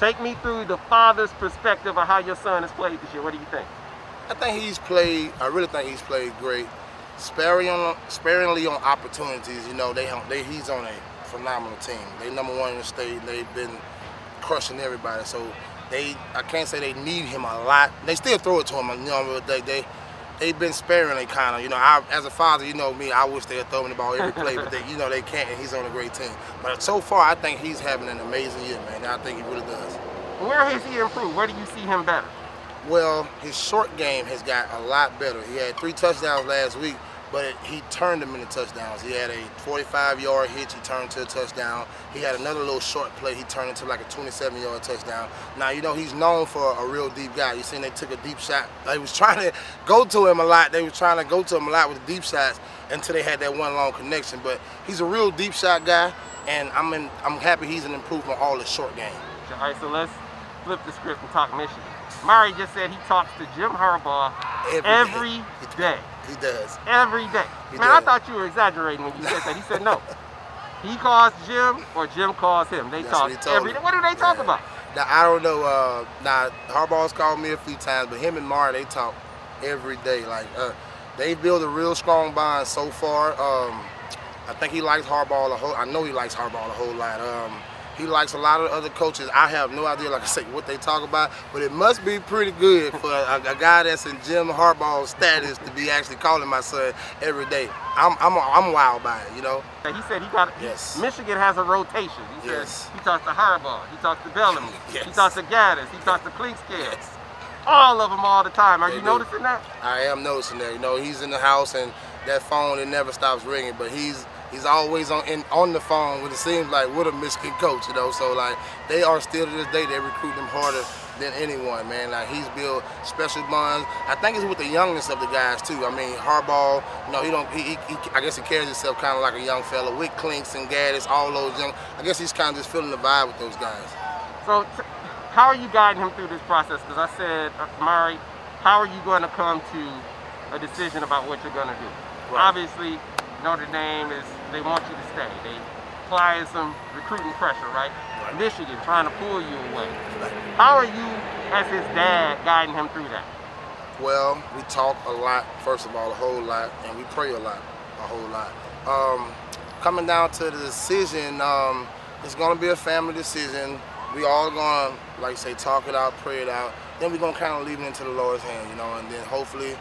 Take me through the father's perspective of how your son has played this year. What do you think? I really think he's played great. Sparingly on opportunities, you know, he's on a phenomenal team. They #1 in the state. They've been crushing everybody. So I can't say they need him a lot. They still throw it to him, you know, they've been sparingly kind of, you know, as a father, you know me, I wish they had thrown the ball every play, but they can't, and he's on a great team. But so far, I think he's having an amazing year, man. I think he really does. Where has he improved? Where do you see him better? Well, his short game has got a lot better. He had 3 touchdowns last week, but he turned them into touchdowns. He had a 45-yard hitch, he turned to a touchdown. He had another little short play, he turned into like a 27-yard touchdown. Now, you know, he's known for a real deep guy. You seen they took a deep shot. They was trying to go to him a lot. They was trying to go to him a lot with the deep shots until they had that one long connection. But he's a real deep shot guy, and I'm happy he's an improvement on all his short game. All right, so let's flip the script and talk Michigan. Mari just said he talks to Jim Harbaugh every day. He does. Every day. Man, I thought you were exaggerating when you said that. He said no. He calls Jim or Jim calls him. They talk every day. What do they talk about? Now, I don't know. Now, Harbaugh's called me a few times, but him and Mari, they talk every day. Like, they build a real strong bond so far. I think he likes Harbaugh I know he likes Harbaugh a whole lot. He likes a lot of other coaches. I have no idea, like I say, what they talk about, but it must be pretty good for a guy that's in Jim Harbaugh's status to be actually calling my son every day. I'm wild by it, you know. He said Michigan has a rotation. He says he talks to Harbaugh, he talks to Bellamy, he talks to Gaddis, he talks to Clinkscale. All of them all the time. Are you noticing that? I am noticing that. You know, he's in the house and that phone, it never stops ringing, but he's always on the phone, which it seems like with a Michigan coach, you know. So like they are still to this day, they recruit him harder than anyone, man. Like he's built special bonds. I think it's with the youngness of the guys too. I mean, Harbaugh, you know, I guess he carries himself kind of like a young fella with Clinks and Gaddis, all those young. I guess he's kind of just feeling the vibe with those guys. So how are you guiding him through this process? Because I said, Mari, how are you going to come to a decision about what you're going to do? Right. Obviously, Notre Dame they want you to stay. They applying some recruiting pressure, right? Michigan trying to pull you away. How are you, as his dad, guiding him through that? Well, we talk a lot, first of all, a whole lot, and we pray a whole lot. Coming down to the decision, it's going to be a family decision. We all going to, like say, talk it out, pray it out. Then we're going to kind of leave it into the Lord's hand, you know, and then hopefully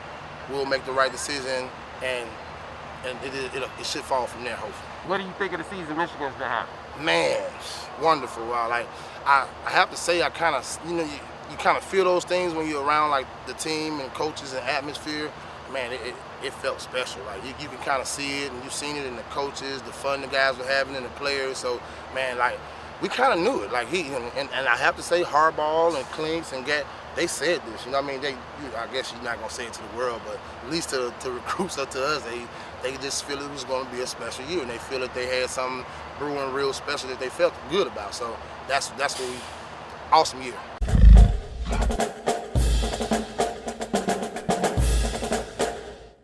we'll make the right decision, and it should fall from there, hopefully. What do you think of the season Michigan's been having? Man, wonderful. Like I have to say, I kind of, you know, you kind of feel those things when you're around like the team and coaches and atmosphere. Man, it felt special. Like you can kind of see it, and you've seen it in the coaches, the fun the guys were having, and the players. So, man, like we kind of knew it. Like and I have to say, Harbaugh and Clinks and they said this. You know what I mean? I guess you're not gonna say it to the world, but at least to recruits or to us, they just feel it was going to be a special year, and they feel that they had something brewing real special that they felt good about. So that's what awesome year.